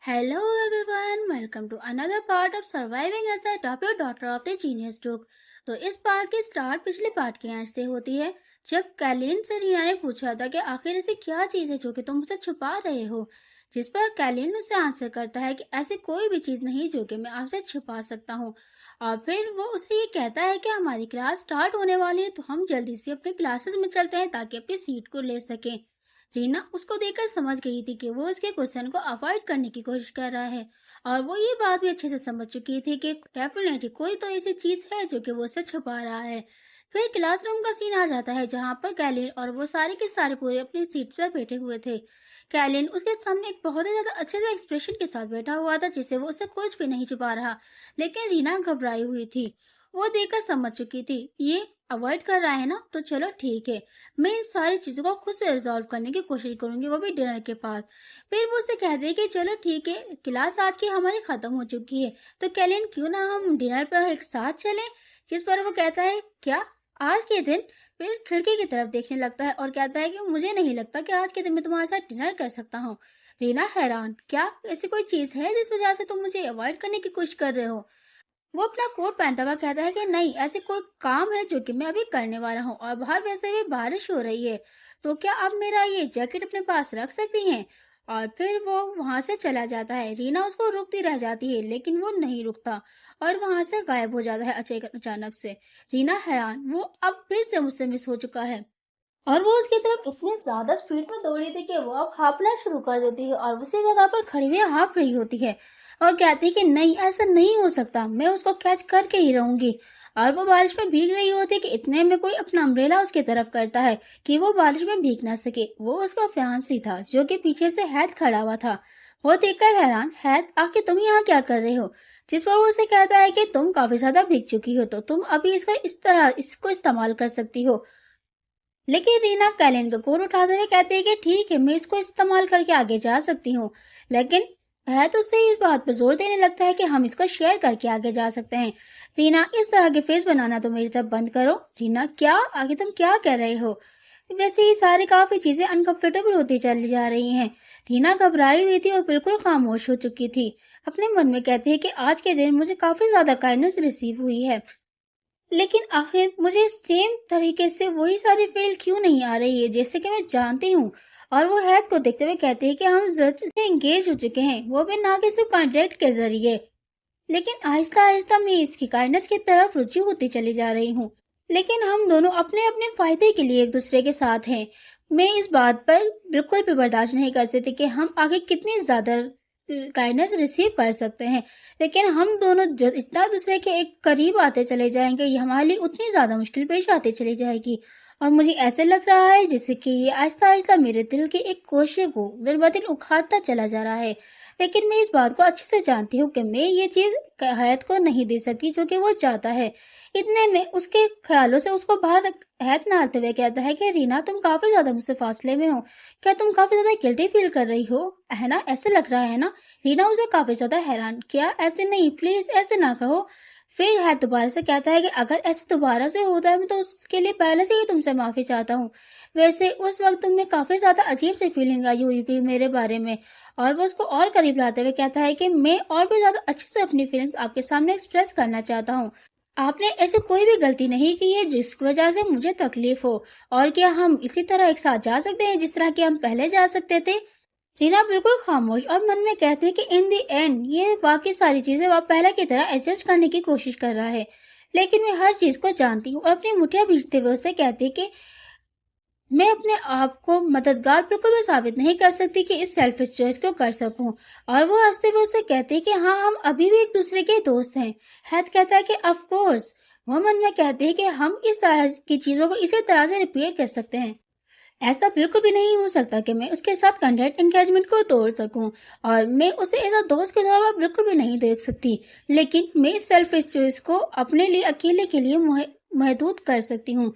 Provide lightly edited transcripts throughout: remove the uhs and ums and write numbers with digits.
Hello everyone, welcome to another part of Surviving as the Adopted Daughter of the Genius Duke। तो इस part की start पिछले part के and से होती है, जब कैलिन से रीना ने पूछा था कि आखिर ऐसी क्या चीज है जो कि तुम मुझसे छुपा रहे हो। जिस पर कैलिन उसे आंसर करता है कि ऐसी कोई भी चीज नहीं जो कि मैं आपसे छुपा सकता हूँ। और फिर वो उसे ये कहता है कि हमारी क्लास स्टार्ट होने वाली है, तो हम जल्दी से अपने क्लासेस में चलते हैं ताकि अपनी सीट को ले सकें। रीना उसको देखकर समझ गई थी कि वो उसके क्वेश्चन को अवॉइड करने की कोशिश कर रहा है, और वो ये बात भी अच्छे से समझ चुकी थी कि डेफिनेटली कोई तो ऐसी चीज है जो कि वो उससे छुपा रहा है। फिर क्लासरूम का सीन आ जाता है, जहाँ पर कैलिन और वो सारे के सारे पूरे अपनी सीट पर बैठे हुए थे। कैलिन उसके सामने एक बहुत ही ज्यादा अच्छे से एक्सप्रेशन के साथ बैठा हुआ था, जिसे वो उससे कुछ भी नहीं छुपा रहा। लेकिन रीना घबराई हुई थी। वो देखकर समझ चुकी थी ये अवॉइड कर रहा है ना, तो चलो ठीक है, मैं इन सारी चीजों को खुद से रिजॉल्व करने की कोशिश करूंगी, वो भी डिनर के पास। फिर वो उसे कह दे कि चलो ठीक है, क्लास आज की हमारी खत्म हो चुकी है, तो कैलिन क्यों ना हम डिनर पर एक साथ चलें। जिस पर वो कहता है क्या आज के दिन। फिर खिड़की की तरफ देखने लगता है और कहता है कि मुझे नहीं लगता कि आज के दिन मैं तुम्हारे साथ डिनर कर सकता हूँ। रीना हैरान, क्या ऐसी कोई चीज है जिस वजह से तुम मुझे अवॉइड करने की कोशिश कर रहे हो। वो अपना कोट पहनता हुआ कहता है कि नहीं, ऐसे कोई काम है जो कि मैं अभी करने वाला हूँ, और बाहर वैसे भी बारिश हो रही है, तो क्या आप मेरा ये जैकेट अपने पास रख सकती हैं। और फिर वो वहां से चला जाता है। रीना उसको रोकती रह जाती है, लेकिन वो नहीं रुकता और वहां से गायब हो जाता है अचानक से। रीना हैरान, वो अब फिर से मुझसे मिस हो चुका है। और वो उसकी तरफ इतनी ज्यादा स्पीड में दौड़ी थी कि वो अब हाँफना शुरू कर देती है और उसी जगह पर खड़ी हुई हाँफ रही होती है, और कहती है कि नहीं, ऐसा नहीं हो सकता, मैं उसको कैच करके ही रहूंगी। और वो बारिश में भीग रही होती है कि इतने में कोई अपना अम्ब्रेला उसकी तरफ करता है कि वो बारिश में भीग ना सके। वो उसका फियांसी था जो कि पीछे से हैद खड़ा हुआ था। वो देखकर हैरान, हैद आखिर तुम यहाँ क्या कर रहे हो। जिस पर वो उसे कहता है कि तुम काफी ज्यादा भीग चुकी हो, तो तुम अभी इसका इस तरह इसको इस्तेमाल कर सकती हो। लेकिन रीना कैलिन का कोट उठाते हुए कहती है कि ठीक है, मैं इसको इस्तेमाल करके आगे जा सकती हूँ। लेकिन है तो सही इस बात पर जोर देने लगता है कि हम इसको शेयर करके आगे जा सकते हैं। रीना, इस तरह के फेस बनाना तो मेरी तरफ बंद करो। रीना, क्या आगे तुम क्या कह रहे हो। वैसे ही सारी काफी चीजें अनकंफर्टेबल होती चली जा रही हैं। रीना घबराई हुई थी और बिल्कुल खामोश हो चुकी थी। अपने मन में कहती है कि आज के दिन मुझे काफी ज्यादा काइंडनेस रिसीव हुई है, लेकिन आखिर मुझे सेम तरीके से वही सारी फेल क्यों नहीं आ रही है जैसे कि मैं जानती हूँ। और वो हैद को देखते हुए कहते हैं कि हम जज में एंगेज हो चुके हैं, वो भी ना कि सिर्फ कॉन्ट्रैक्ट के जरिए। लेकिन आहिस्ता आहिस्ता मैं इसकी काइंडनेस की तरफ रुचि होती चली जा रही हूँ। लेकिन हम दोनों अपने अपने फायदे के लिए एक दूसरे के साथ हैं। मैं इस बात पर बिल्कुल भी बर्दाश्त नहीं कर सकती कि हम आगे कितनी ज्यादा काइंडनेस रिसीव कर सकते हैं, लेकिन हम दोनों जो इतना दूसरे के एक करीब आते चले जाएंगे, ये हमारे लिए उतनी ज्यादा मुश्किल पेश आती चली जाएगी। और मुझे ऐसे लग रहा है जैसे कि ये आहिस्ता आहिस्ता मेरे दिल के एक कोशे को दिन ब दिन उखाड़ता चला जा रहा है। लेकिन मैं इस बात को अच्छे से जानती हूँ कि मैं ये चीज हयात को नहीं दे सकती जो कि वो चाहता है। इतने में उसके ख्यालों से उसको बाहर हैत नहाते हुए कहता है कि रीना, तुम काफी ज्यादा मुझसे फासले में हो, क्या तुम काफी ज्यादा गिल्टी फील कर रही हो, है ना, ऐसे लग रहा है ना। रीना उसे काफी ज्यादा हैरान, क्या ऐसे नहीं, प्लीज ऐसे ना कहो। फिर हैत दोबारा से कहता है कि अगर ऐसे दोबारा से होता है मैं तो उसके लिए पहले से ही तुमसे माफी चाहता हूँ। वैसे उस वक्त तुम्हें काफी ज्यादा अजीब सी फीलिंग आई हुई थी मेरे बारे में। और वो उसको और करीब लाते हुए कहता है कि मैं और भी ज्यादा अच्छे से अपनी फीलिंग्स आपके सामने एक्सप्रेस करना चाहता हूँ। आपने ऐसी कोई भी गलती नहीं की है जिसकी वजह से मुझे तकलीफ हो। और क्या हम इसी तरह एक साथ जा सकते हैं जिस तरह कि हम पहले जा सकते थे। रीना बिल्कुल खामोश और मन में कहती है कि इन दी एंड ये बाकी सारी चीजें वह पहले की तरह एडजस्ट करने की कोशिश कर रहा है। लेकिन मैं हर चीज को जानती हूँ, और अपनी मुठिया भींचते हुए उसे कहती है कि मैं अपने आप को मददगार बिल्कुल भी साबित नहीं कर सकती कि इस सेल्फिश चॉइस को कर सकूं। और वो हंसते हुए उसे कहते हैं कि हाँ, हम अभी भी एक दूसरे के दोस्त हैं। हैद कहता है कि ऑफ कोर्स। वो मन में कहते हैं कि हम इस तरह की चीजों को इसी तरह से रिपीट कर सकते हैं। ऐसा बिल्कुल भी नहीं हो सकता कि मैं उसके साथ कंटेंट एंगेजमेंट को तोड़ सकूं, और मैं उसे ऐसा दोस्त के तौर पर बिल्कुल भी नहीं देख सकती। लेकिन मैं इस सेल्फिश चॉइस को अपने लिए अकेले के लिए महदूद कर सकती हूँ।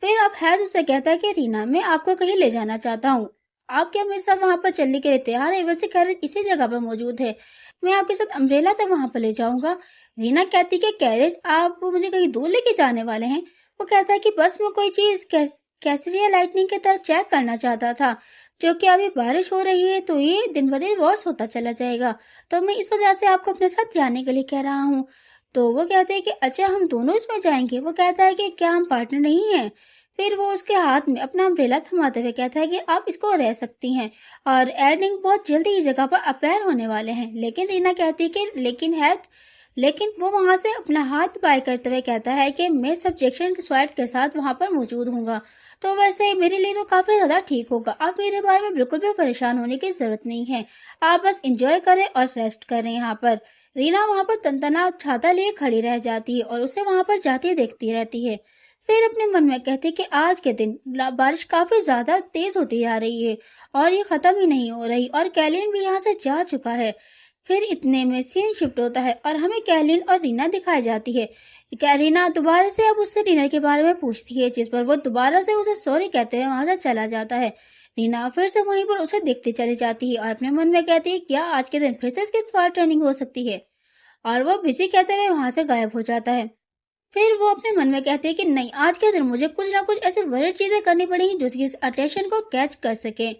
फिर अब हैद उससे कहता है कि रीना, मैं आपको कहीं ले जाना चाहता हूँ, आप क्या मेरे साथ वहां पर चलने के लिए तैयार है। वैसे कैरेज इसी जगह पर मौजूद है, मैं आपके साथ अम्ब्रेला तक वहां पर ले जाऊंगा। रीना कहती कि कैरेज, आप मुझे कहीं दूर लेके जाने वाले हैं। वो कहता है कि बस मैं कोई चीज कैसरिया लाइटनिंग की तरह चेक करना चाहता था। जो कि अभी बारिश हो रही है तो ये दिन ब दिन वर्स होता चला जाएगा, तो मैं इस वजह से आपको अपने साथ जाने के लिए कह रहा हूँ। तो वो कहते हैं कि अच्छा हम दोनों इसमें जाएंगे। वो कहता है कि क्या हम पार्टनर नहीं हैं। फिर वो उसके हाथ में अपना अम्ब्रेला थमाते हुए कहता है कि आप इसको रह सकती हैं और एल्डिंग बहुत जल्दी इस जगह पर अपेयर होने वाले हैं। लेकिन रीना कहती है कि लेकिन वो वहां से अपना हाथ बाय करते हुए कहता है कि मैं सब्जेक्शन स्वाइट के साथ वहां पर मौजूद हूँगा, तो वैसे मेरे लिए तो काफी ज्यादा ठीक होगा। आप मेरे बारे में बिल्कुल भी परेशान होने की जरूरत नहीं है, आप बस इंजॉय करें और रेस्ट करें यहाँ पर। रीना वहां पर तनतना छाता लिए खड़ी रह जाती है और उसे वहां पर जाती देखती रहती है। फिर अपने मन में कहती कि आज के दिन बारिश काफी ज्यादा तेज होती जा रही है और ये खत्म ही नहीं हो रही, और कैलिन भी यहाँ से जा चुका है। फिर इतने में सीन शिफ्ट होता है और हमें कैलिन और रीना दिखाई जाती है। कैरीना दोबारा से अब उससे डिनर के बारे में पूछती है, जिस पर वो दोबारा से उसे सॉरी कहते हैं वहां से चला जाता है। रीना फिर से वहीं पर उसे देखते चली जाती है और अपने मन में कहती है क्या आज के दिन फिर से इसकी स्वाट ट्रेनिंग हो सकती है, और वो बिजी कहते हुए वहां से गायब हो जाता है। फिर वो अपने मन में कहती है कि नहीं, आज के दिन मुझे कुछ ना कुछ ऐसे वर्ड चीजें करनी पड़ेंगी जो उसकी अटेंशन को कैच कर सके।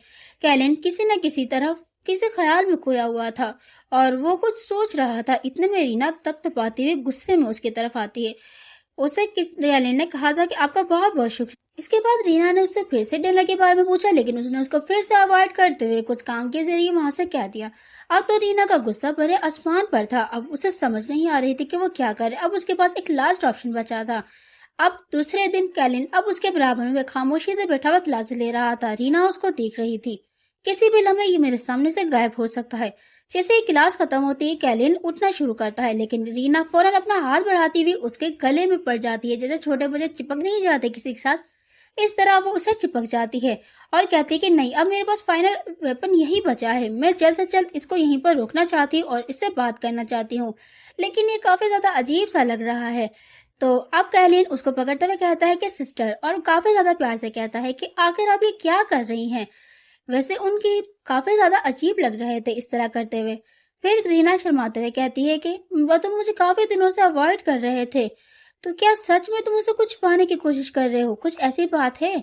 कैलिन किसी न किसी तरह किसी ख्याल में खोया हुआ था और वो कुछ सोच रहा था। इतने में रीना तपतपाती हुई गुस्से में उसकी तरफ आती है। उसे कैलिन ने कहा था कि आपका बहुत बहुत शुक्रिया। इसके बाद रीना ने उससे फिर से डिनर के बारे में पूछा, लेकिन उसने उसको फिर से अवॉइड करते हुए कुछ काम के जरिए वहां से कह दिया। अब तो रीना का गुस्सा भरे आसमान पर था। अब उसे समझ नहीं आ रही थी कि वो क्या करे। अब उसके पास एक लास्ट ऑप्शन बचा था। अब दूसरे दिन कैलिन अब उसके बराबर में खामोशी से बैठा हुआ क्लास ले रहा था। रीना उसको देख रही थी। किसी भी लम्हे ये मेरे सामने से गायब हो सकता है। जैसे ही क्लास खत्म होती है कैलिन उठना शुरू करता है, लेकिन रीना फौरन अपना हाथ बढ़ाती हुई उसके गले में पड़ जाती है। जैसे छोटे बच्चे चिपक नहीं जाते किसी के साथ, इस तरह वो उसे चिपक जाती है और कहती है कि नहीं, अब मेरे पास फाइनल वेपन यही बचा है। मैं जल्द से जल्द इसको यहीं पर रोकना चाहती हूँ और इससे बात करना चाहती हूँ, लेकिन ये काफी ज्यादा अजीब सा लग रहा है। तो अब कैलिन उसको पकड़ते हुए कहता है कि सिस्टर, और काफी ज्यादा प्यार से कहता है कि आखिर आप ये क्या कर रही हैं। वैसे उनकी काफी ज्यादा अजीब लग रहे थे इस तरह करते हुए। फिर रीना शर्माते हुए कहती है कि वो तुम मुझे काफी दिनों से अवॉइड कर रहे थे, तो क्या सच में तुम उसे कुछ पाने की कोशिश कर रहे हो, कुछ ऐसी बात है।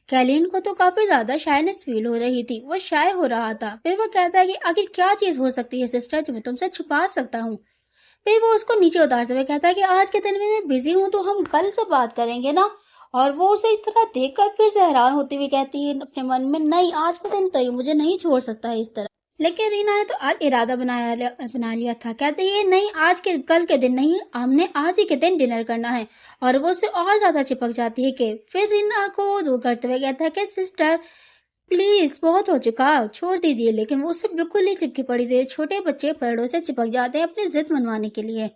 कैलिन को तो काफी ज्यादा शायनेस फील हो रही थी, वो शाय हो रहा था। फिर वो कहता है कि आखिर क्या चीज हो सकती है सिस्टर जो मैं तुमसे छुपा सकता हूँ। फिर वो उसको नीचे उतारते हुए कहता है कि आज के दिन में मैं बिजी हूँ, तो हम कल से बात करेंगे ना। और वो उसे इस तरह देखकर फिर से हैरान होती हुई कहती है अपने मन में, नहीं, आज के दिन तो ये मुझे नहीं छोड़ सकता है इस तरह। लेकिन रीना ने तो आज इरादा बना लिया था। कहते ये नहीं, आज के कल के दिन नहीं, हमने आज ही के दिन डिनर करना है। और वो उससे और ज्यादा चिपक जाती है कि फिर रीना को दूर करते हुए कहता है कि सिस्टर प्लीज, बहुत हो चुका, छोड़ दीजिए। लेकिन वो उससे बिल्कुल ही चिपकी पड़ी थी। छोटे बच्चे पेड़ों से चिपक जाते हैं अपनी जिद मनवाने के लिए।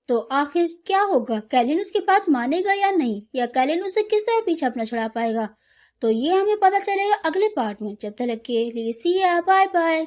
तो आखिर क्या होगा, कैलिन उसकी बात मानेगा या नहीं, या कैलिन उसे किस तरह पीछे अपना छुड़ा पाएगा, तो ये हमें पता चलेगा अगले पार्ट में। जब तक के लिए सी या बाय बाय।